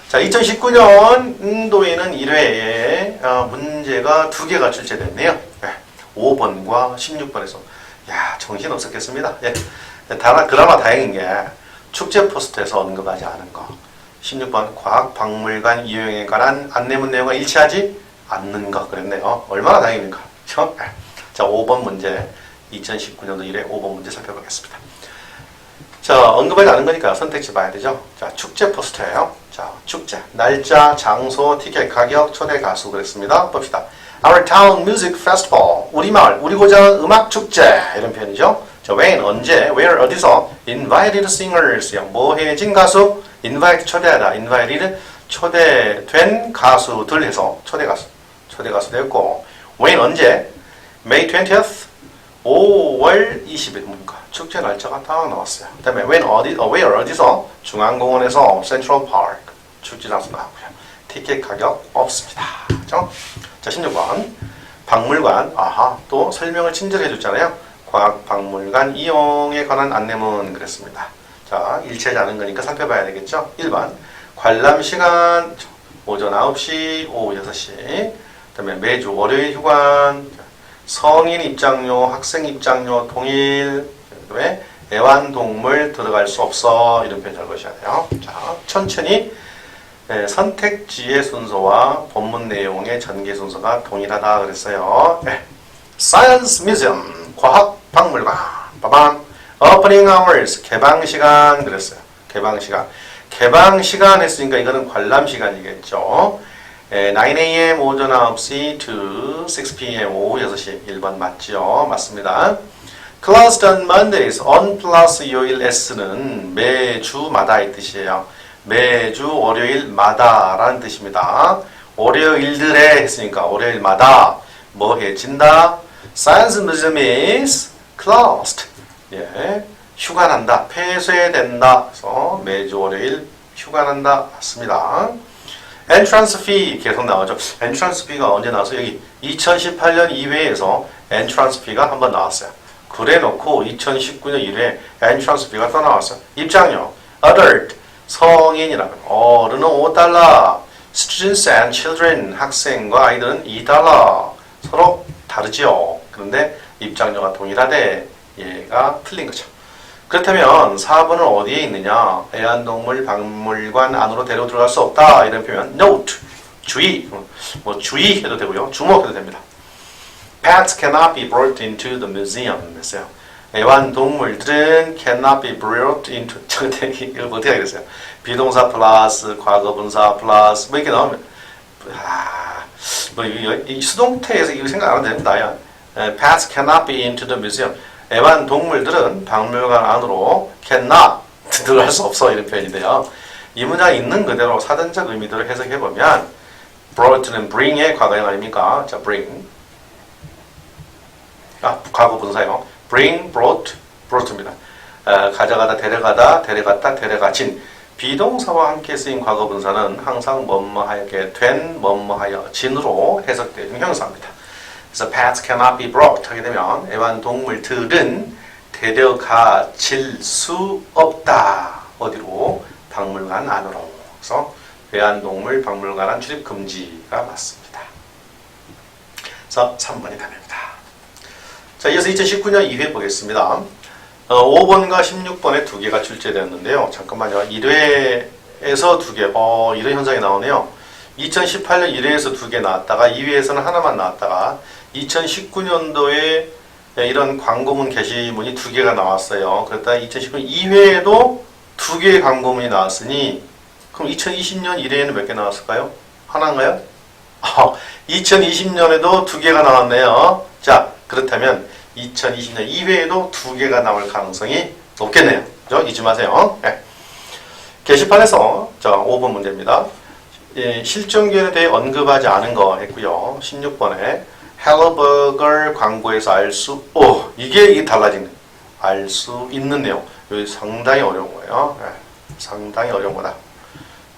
자, 2019년 인도에는 1회에 문제가 2개가 출제됐네요. 5번과 16번에서 야, 정신 없었겠습니다. 예. 그나마 다행인 게 축제 포스터에서 언급하지 않은 거. 16번 과학박물관 이용에 관한 안내문 내용과 일치하지 않는 거 그랬네요. 얼마나 다행입니까? 그렇죠? 자, 5번 문제 2019년도 1회 5번 문제 살펴보겠습니다. 자, 언급하지 않은 거니까 선택지 봐야 되죠. 자, 축제 포스터예요. 자, 축제. 날짜, 장소, 티켓, 가격, 초대 가수 그랬습니다. 봅시다. Our town music festival. 우리 마을, 우리 고장 음악 축제. 이런 표현이죠. 자, when, 언제, where, 어디서. Invited singers. 모해진 가수. Invite, 초대하다. Invited, 초대된 가수들 해서 초대 가수 됐고. When, 언제. May 20th. 5월 20일 뭡니까? 축제 날짜가 딱 나왔어요. 그 다음에 when where 어디서? 중앙공원에서 Central Park 축제 장소 나오고요. 티켓 가격 없습니다. 그렇죠? 자, 16번 박물관. 아하, 또 설명을 친절히 해줬잖아요. 과학박물관 이용에 관한 안내문 그랬습니다. 자, 일치하지 않은 거니까 살펴봐야 되겠죠? 1번 관람 시간 오전 9시, 오후 6시. 그 다음에 매주 월요일 휴관. 성인 입장료, 학생 입장료 동일. 그다음에 애완동물 들어갈 수 없어. 이런 표현 잘 보셔야 돼요. 자, 천천히 선택지의 순서와 본문 내용의 전개 순서가 동일하다 그랬어요. Science Museum, 과학박물관. 빠밤. Opening hours, 개방 시간 그랬어요. 개방 시간 했으니까 이거는 관람 시간이겠죠. 9am 오전 9시 to 6pm 오후 6시 1번 맞죠? 맞습니다. Closed on Mondays, on 플러스 요일 s는 매주마다의 뜻이에요. 매주 월요일마다 라는 뜻입니다. 월요일들에 했으니까 월요일마다 뭐 해진다? Science Museum is closed. 예, 휴관한다, 폐쇄된다. 그래서 매주 월요일 휴관한다. 맞습니다. 엔트런스 피 계속 나오죠. 엔트런스 피가 언제 나왔어요? 여기 2018년 2회에서 엔트런스 피가 한번 나왔어요. 그래 놓고 2019년 1회 엔트런스 피가 또 나왔어요. 입장료 adult 성인이라면 어른은 $5, students and children 학생과 아이들은 $2 서로 다르지요. 그런데 입장료가 동일하대. 얘가 틀린 거죠. 그렇다면 4번은 어디에 있느냐? 애완동물 박물관 안으로 데려 들어갈 수 없다. 이런 표현. Note, 주의. 뭐 주의해도 되고요. 주목해도 됩니다. Pets cannot be brought into the museum. 했어요. 애완동물들은 cannot be brought into. 이거 어떻게 하겠어요? 비동사 플러스 과거분사 플러스 뭐 이렇게 나오면 이 수동태에서 이거 생각 안 해도 됩니다. 야. Pets cannot be into the museum. 애완동물들은 박물관 안으로 cannot 들어갈 수 없어. 이런 표현인데요. 이 문장이 있는 그대로 사전적 의미대로 해석해보면 brought는 bring의 과거형 아닙니까? 자, bring. 과거 분사요. bring, brought입니다. 가져가다, 데려가다, 데려갔다, 데려가진. 비동사와 함께 쓰인 과거 분사는 항상 뭐뭐하게 된, 뭐뭐하여 진으로 해석되는 형용사입니다. 그래서 pets cannot be brought 하게 되면 애완동물들은 데려가질 수 없다. 어디로? 박물관 안으로. 그래서 애완동물 박물관 안 출입 금지가 맞습니다. 그래서 3번이 답입니다. 자, 이어서 2019년 2회 보겠습니다. 5번과 16번에 두 개가 출제되었는데요. 잠깐만요. 1회에서 두 개. 이런 현상이 나오네요. 2018년 1회에서 두 개 나왔다가 2회에서는 하나만 나왔다가 2019년도에 이런 광고문 게시문이 두 개가 나왔어요. 그랬다가 2019년 2회에도 두 개의 광고문이 나왔으니 그럼 2020년 1회에는 몇 개 나왔을까요? 하나인가요? 2020년에도 두 개가 나왔네요. 자, 그렇다면 2020년 2회에도 두 개가 나올 가능성이 높겠네요. 그죠? 잊지 마세요. 네. 게시판에서 자, 5번 문제입니다. 실존기에 대해 언급하지 않은 거 했고요. 16번에 헬로버거 광고에서 이게 달라진 거예요. 알 수 있는 내용. 여기 상당히 어려운 거예요. 네. 상당히 어려운 거다.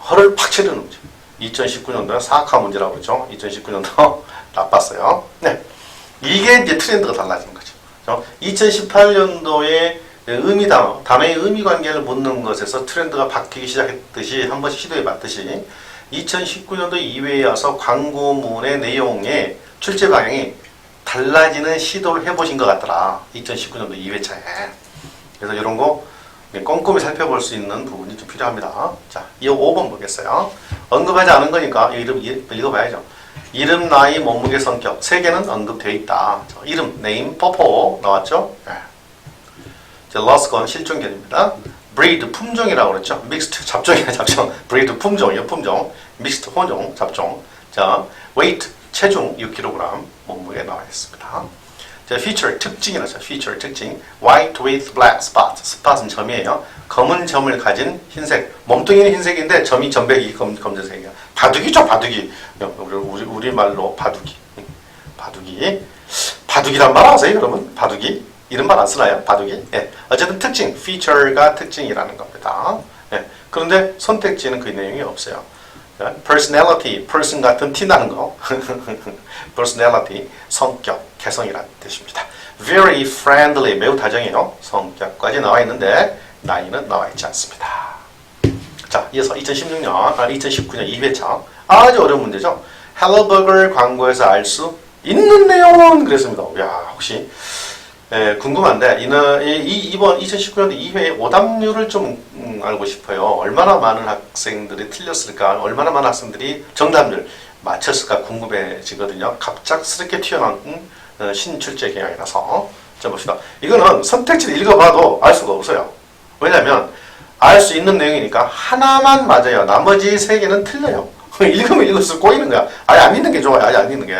허를 팍 치르는 거죠. 2019년도는 사악한 문제라고 그러죠. 2019년도 나빴어요. 네. 이게 이제 트렌드가 달라진 거죠. 2018년도에 단어의 의미 관계를 묻는 것에서 트렌드가 바뀌기 시작했듯이 한 번씩 시도해 봤듯이 2019년도 2회에 와서 광고문의 내용의 출제 방향이 달라지는 시도를 해보신 것 같더라. 2019년도 2회차에. 그래서 이런 거 꼼꼼히 살펴볼 수 있는 부분이 좀 필요합니다. 자, 이 5번 보겠어요. 언급하지 않은 거니까 이름 읽어봐야죠. 이름, 나이, 몸무게, 성격 3개는 언급되어 있다. 이름, name, 퍼포 나왔죠? 네. lost 건 실존견입니다. breed 품종이라고 그랬죠. mixed 잡종이야 잡종. breed 품종이요 품종. mixed 혼종 잡종. 자, weight 체중 6kg 몸무게 나와 있습니다. 자, feature 특징이라죠. feature 특징. white with black spot. spot은 점이에요. 검은 점을 가진 흰색. 몸뚱이는 흰색인데 점이 점백이 검정색이야. 바둑이죠, 바둑이. 우리 말로 바둑이. 바둑이. 바둑이란 말 아세요, 여러분? 바둑이. 이런 말 안 쓰나요? 바둑이. 예. 어쨌든 특징, feature가 특징이라는 겁니다. 예. 그런데 선택지는 그 내용이 없어요. personality, person 같은 티 나는 거. personality, 성격, 개성이라는 뜻입니다. very friendly, 매우 다정해요. 성격까지 나와 있는데 나이는 나와 있지 않습니다. 자, 이어서 2019년 2회차 아주 어려운 문제죠. 헬로버거 광고에서 알 수 있는 내용은 그랬습니다. 야, 혹시 궁금한데 이번 2019년도 2회 오답률을 좀 알고 싶어요. 얼마나 많은 학생들이 틀렸을까, 얼마나 많은 학생들이 정답률 맞췄을까 궁금해지거든요. 갑작스럽게 튀어나온 신출제 경향이라서. 자, 봅시다. 이거는 선택지를 읽어봐도 알 수가 없어요. 왜냐하면 알 수 있는 내용이니까 하나만 맞아요. 나머지 세 개는 틀려요. 읽으면 읽을수록 꼬이는 거야. 아예 안 읽는 게 좋아요. 아예 안 읽는 게.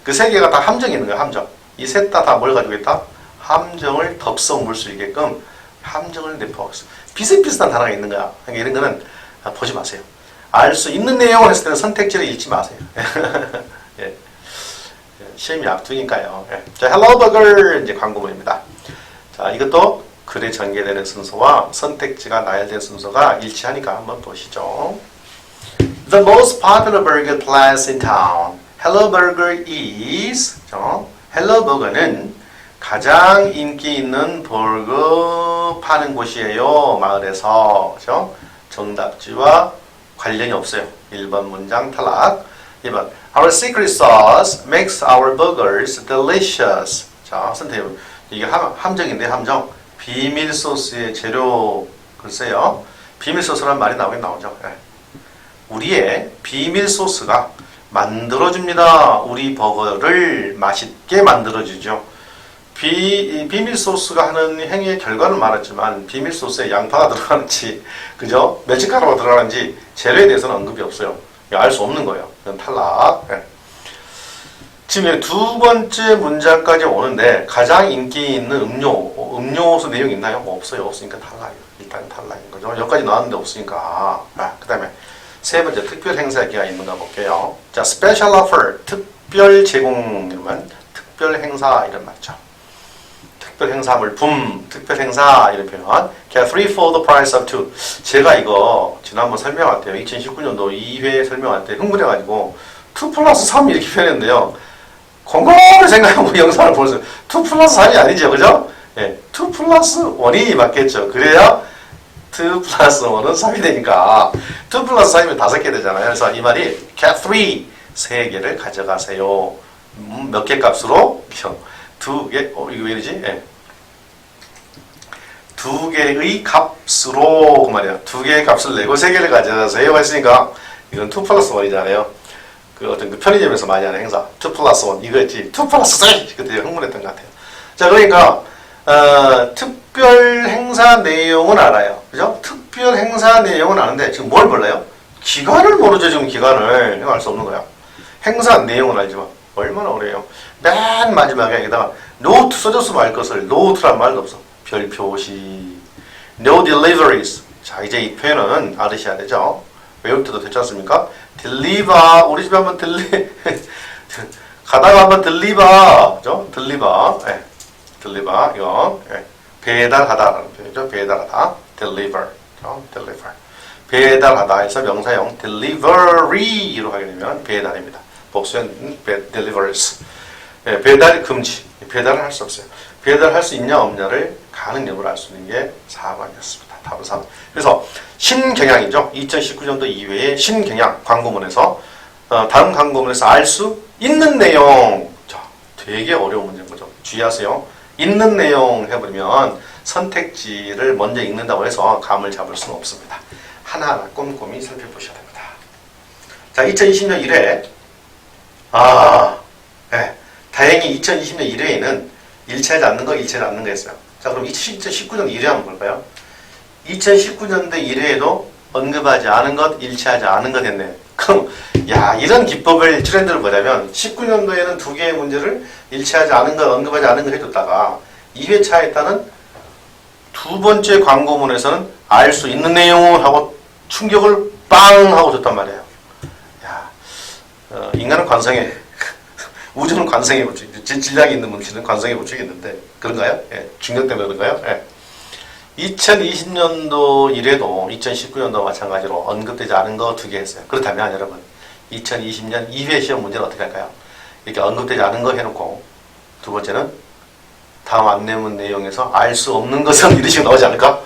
그 세 개가 다 함정이 있는 거야. 함정. 이 셋 다 뭘 가지고 있다? 함정을 덥석 물 수 있게끔 함정을 내포하고 있어. 비슷비슷한 단어가 있는 거야. 그러니까 이런 거는 보지 마세요. 알 수 있는 내용을 했을 때는 선택지를 읽지 마세요. 예. 시험이 앞두니까요. 예. 자, 헬로버거 이제 광고문입니다. 자, 이것도 글에 전개되는 순서와 선택지가 나열된 순서가 일치하니까 한번 보시죠. The most popular burger place in town. Hello Burger is. 헬로버거는 가장 인기 있는 버거 파는 곳이에요. 마을에서. 그렇죠? 정답지와 관련이 없어요. 1번 문장 탈락. 2번 Our secret sauce makes our burgers delicious. 자, 선생님, 이게 함정인데 함정. 비밀 소스의 재료. 글쎄요. 비밀 소스라는 말이 나오긴 나오죠. 네. 우리의 비밀 소스가 만들어줍니다. 우리 버거를 맛있게 만들어주죠. 비밀 소스가 하는 행위의 결과는 말했지만 비밀 소스에 양파가 들어가는지, 그죠? 멸치가루가 들어가는지 재료에 대해서는 언급이 없어요. 알 수 없는 거예요. 이건 탈락. 네. 지금 두 번째 문장까지 오는데 가장 인기 있는 음료수 내용 있나요? 없어요. 없으니까 탈락이에요. 일단 탈락인 거죠. 여기까지 나왔는데 없으니까. 그 다음에 세 번째 특별 행사가 있는가 볼게요. 자, special offer, 특별 제공 이러면 특별 행사 이런 말이죠. 특별 행사 물품, 특별 행사 이런 표현. Get 3 for the price of 2. 제가 이거 지난번 설명할 때요. 2019년도 2회 설명할 때 흥분해가지고 2 플러스 3 이렇게 표현했는데요. 곰곰이 생각하고 영상을 보세요. 2 플러스 3이 아니죠, 그죠? 예, 2 플러스 1이 맞겠죠. 그래야 2 플러스 1은 3이 되니까 2 플러스 3이면 5개 되잖아요. 그래서 이 말이 get 3, 3개를 가져가세요. 몇 개 값으로? 2개, 이거 왜 이러지? 예. 2개의 값으로 그 말이야. 2개의 값을 내고 3개를 가져가세요 했으니까 이건 2 플러스 1이잖아요. 그 어떤 그 편의점에서 많이 하는 행사 2 플러스 1 이거였지. 2 플러스 3 그때 흥분했던 것 같아요. 자, 그러니까 특별 행사 내용은 알아요. 그죠? 특별 행사 내용은 아는데 지금 뭘 몰라요? 기간을 모르죠. 지금 기간을. 이거 알 수 없는 거야. 행사 내용은 알지만 얼마나 오래요. 맨 마지막에 여기다가 노트 써줬으면 알 것을 노트란 말도 없어. 별 표시. No deliveries. 자, 이제 이 표현은 알으셔야 되죠. 외울 때도 됐지 않습니까? deliver. 우리 집에 한번 가다가 한번 deliver. 그죠? deliver. 네. deliver. 이거. 네. 배달하다라는 표현이죠. 배달하다. deliver. deliver. 배달하다 해서 명사형 delivery로 하게 되면 배달입니다. 복수는 delivers. 네, 배달 금지. 배달을 할 수 없어요. 배달할 수 있냐 없냐를 가능 여부를 알 수 있는 게 4번이었습니다. 답은 4번. 그래서 신경향이죠. 2019년도 이외의 신경향 광고문에서 다음 광고문에서 알 수 있는 내용. 자, 되게 어려운 문제인 거죠. 주의하세요. 있는 내용 해버리면 선택지를 먼저 읽는다고 해서 감을 잡을 수는 없습니다. 하나하나 꼼꼼히 살펴보셔야 됩니다. 자, 2020년 1회. 네. 다행히 2020년 1회에는 1차지 않는 거, 2차지 않는 거 했어요. 자, 그럼 2019년 1회 한번 볼까요? 2019년도 이래에도 언급하지 않은 것, 일치하지 않은 것 했네. 그럼 야 이런 기법을 트렌드를 보자면 19년도에는 두 개의 문제를 일치하지 않은 것, 언급하지 않은 것 해줬다가 2회차에 따른 두 번째 광고문에서는 알 수 있는 내용을 하고 충격을 빵 하고 줬단 말이에요. 야, 인간은 관성에 우주는 관성의 법칙, 질량이 있는 문제는 관성의 법칙이 있는데 그런가요? 예, 중력 때문에 그런가요? 예. 2020년도 이래도 2019년도 마찬가지로 언급되지 않은 거 두 개 했어요. 그렇다면 여러분 2020년 2회 시험 문제는 어떻게 할까요? 이렇게 언급되지 않은 거 해놓고 두 번째는 다음 안내문 내용에서 알 수 없는 것은 이런 식으로 나오지 않을까?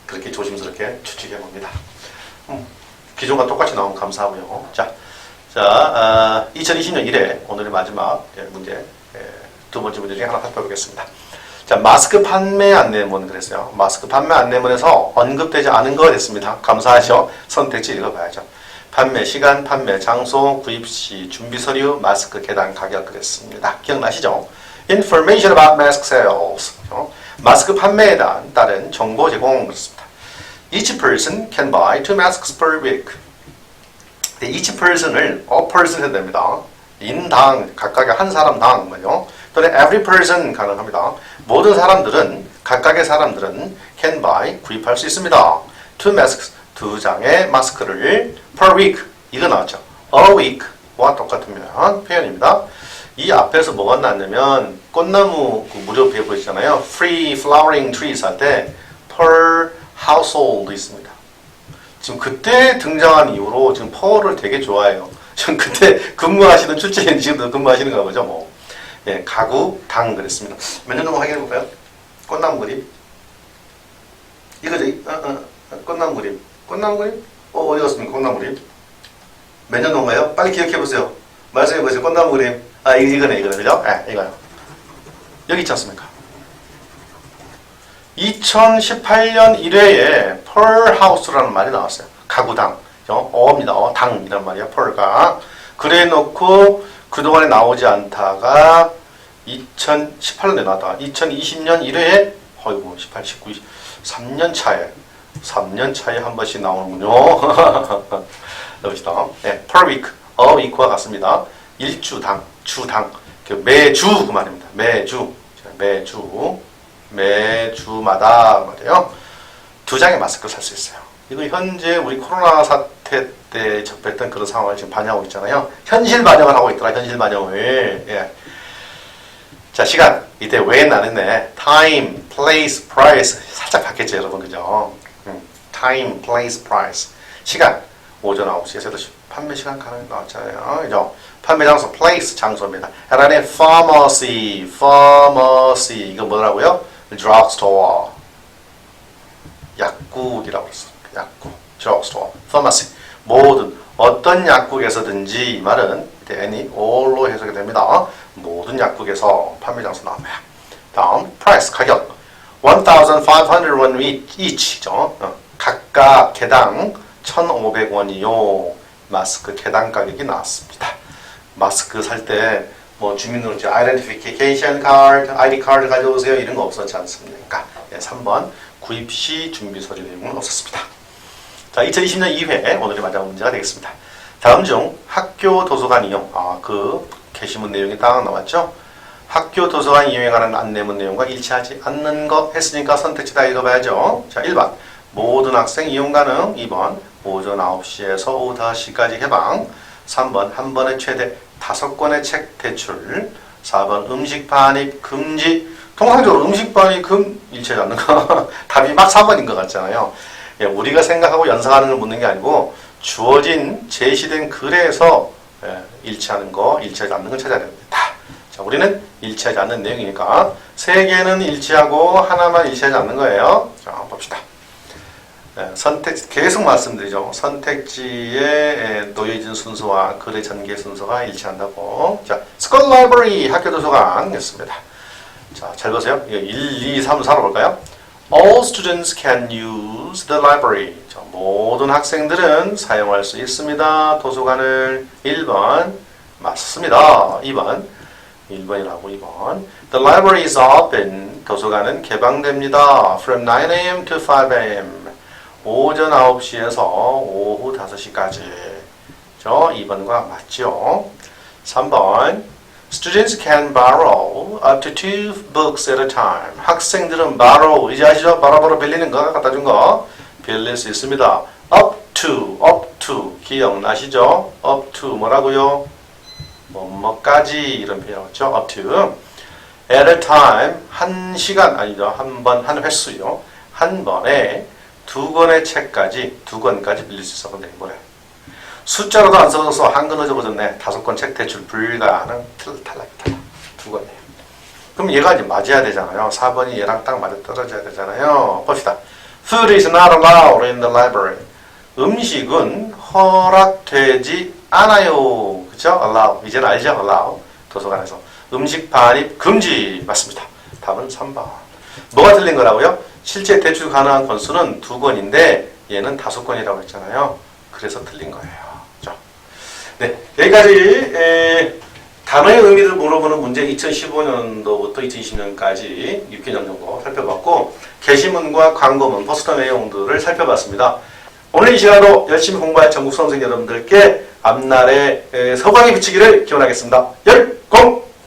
그렇게 조심스럽게 추측해 봅니다. 기존과 똑같이 나오면 감사하고요. 자, 2020년 1회 오늘의 마지막 문제 두 번째 문제 중에 하나 살펴보겠습니다. 자, 마스크 판매 안내문 그랬어요. 마스크 판매 안내문에서 언급되지 않은 거 됐습니다. 감사하죠. 선택지 읽어봐야죠. 판매 시간, 판매 장소, 구입 시, 준비 서류, 마스크 계단 가격 그랬습니다. 기억나시죠? Information about mask sales. 마스크 판매에 따른 정보 제공 그렇습니다. Each person can buy 2 masks per week. each person을 a person 해도 됩니다. 인당, 각각의 한 사람당 뭐요? 또는 every person 가능합니다. 모든 사람들은, 각각의 사람들은 can buy, 구입할 수 있습니다. 2 masks, 2장의 마스크를 per week, 이거 나왔죠. a week와 똑같은 표현입니다. 이 앞에서 뭐가 나왔냐면 꽃나무 그 무료 배부 있잖아요. free flowering trees 할 때 per household 있습니다. 지금 그때 등장한 이후로 지금 per를 되게 좋아해요. 지금 그때 근무하시는 출제인 지금도 근무하시는가 보죠. 뭐. 예, 가구, 당 그랬습니다. 몇 년 동안 확인해 볼까요? 꽃나무 그림. 이거죠. 꽃나무 그림. 꽃나무 그림? 어디 갔습니까? 꽃나무 그림. 몇 년 동안가요? 빨리 기억해 보세요. 말씀해 보세요. 꽃나무 그림. 이거네, 그죠? 네, 이거요. 여기 있지 않습니까? 2018년 1회에 펄 하우스라는 말이 나왔어요. 가구당. 어입니다. 당이란 말이야, 펄가. 그래 놓고 그동안에 나오지 않다가 2018년에 나왔다가 2020년 1회에 어이구 18, 19, 3년 차에 한 번씩 나오는군요. 넣읍시다. 네, per week, a week와 같습니다. 일주당, 주당, 매주 그 말입니다. 매주마다 말이에요. 2장의 마스크를 살 수 있어요. 이거 현재 우리 코로나 사태 때 접했던 그런 상황을 지금 반영하고 있잖아요. 현실 반영을 하고 있더라. 현실 반영을. 예. 자, 시간. 이때 when 안 했네. time, place, price. 살짝 바뀌었죠, 여러분. 그죠? time, place, price. 시간. 오전 9시에서 8시. 판매 시간 가능 나왔잖아요. 그죠? 판매 장소, place, 장소입니다. LN의 pharmacy. 이거 뭐라고요? drugstore. 약국이라고 그랬습니다. 약국. drugstore. pharmacy. 모든, 어떤 약국에서든지 이 말은 any, all로 해석이 됩니다. 모든 약국에서 판매 장소 나옵니다. 다음, price, 가격. 1,500 won each. 각각 개당 1,500원이요. 마스크 개당 가격이 나왔습니다. 마스크 살 때 뭐 주민등록증, identification card, ID 카드 가져오세요. 이런 거 없었지 않습니까? 네, 3번 구입 시 준비 서류 내용은 없었습니다. 자, 2020년 2회 오늘의 마지막 문제가 되겠습니다. 다음 중 학교 도서관 이용, 그 게시문 내용이 딱 나왔죠? 학교 도서관 이용에 관한 안내문 내용과 일치하지 않는 것 했으니까 선택지 다 읽어봐야죠. 자, 1번 모든 학생 이용 가능. 2번 오전 9시에서 오후 5시까지 해방. 3번 한 번에 최대 5권의 책 대출. 4번 음식 반입 금지. 통상적으로 음식 반입 일치하지 않는 거. 답이 막 4번인 것 같잖아요. 예, 우리가 생각하고 연상하는 걸 묻는 게 아니고 주어진 제시된 글에서 일치하는 거, 일치하지 않는 걸 찾아야 됩니다. 자, 우리는 일치하지 않는 내용이니까 3개는 일치하고 하나만 일치하지 않는 거예요. 자, 봅시다. 선택, 계속 말씀드리죠. 선택지에 놓여진 순서와 글의 전개 순서가 일치한다고. 자, School Library, 학교 도서관 였습니다. 자, 잘 보세요. 1, 2, 3, 4로 볼까요? All students can use the library. 자, 모든 학생들은 사용할 수 있습니다. 도서관을. 1번 맞습니다. 2번 1번이라고 2번. The library is open. 도서관은 개방됩니다. From 9 a.m. to 5 a.m. 오전 9시에서 오후 5시까지. 저 2번과 맞죠? 3번. Students can borrow up to 2 books at a time. 학생들은 borrow, 이제 아시죠? 바로바로 빌리는 거, 갖다 준 거. 빌릴 수 있습니다. up to. 기억나시죠? up to 뭐라고요? 뭐뭐까지 이런 표현이었죠. up to. at a time, 한 시간, 아니죠. 한 번, 한 횟수요. 한 번에 2권의 책까지, 2권까지 빌릴 수 있어. 근데 뭐래? 숫자로도 안 써져서 한글로 적어졌네. 5권 책 대출 불가능. 탈락. 2권이에요. 그럼 얘가 이제 맞아야 되잖아요. 4번이 얘랑 딱 맞아 떨어져야 되잖아요. 봅시다. Food is not allowed in the library. 음식은 허락되지 않아요. 그쵸? allow. 이제는 알죠? allow. 도서관에서. 음식 반입 금지. 맞습니다. 답은 3번. 뭐가 틀린 거라고요? 실제 대출 가능한 건수는 2권인데 얘는 5권이라고 했잖아요. 그래서 틀린 거예요. 네, 여기까지 단어의 의미를 물어보는 문제 2015년도부터 2020년까지 6개년 정도 살펴봤고 게시문과 광고문, 포스터 내용들을 살펴봤습니다. 오늘 이 시간으로 열심히 공부할 전국 수험생 여러분들께 앞날에 서광이 붙이기를 기원하겠습니다. 열공!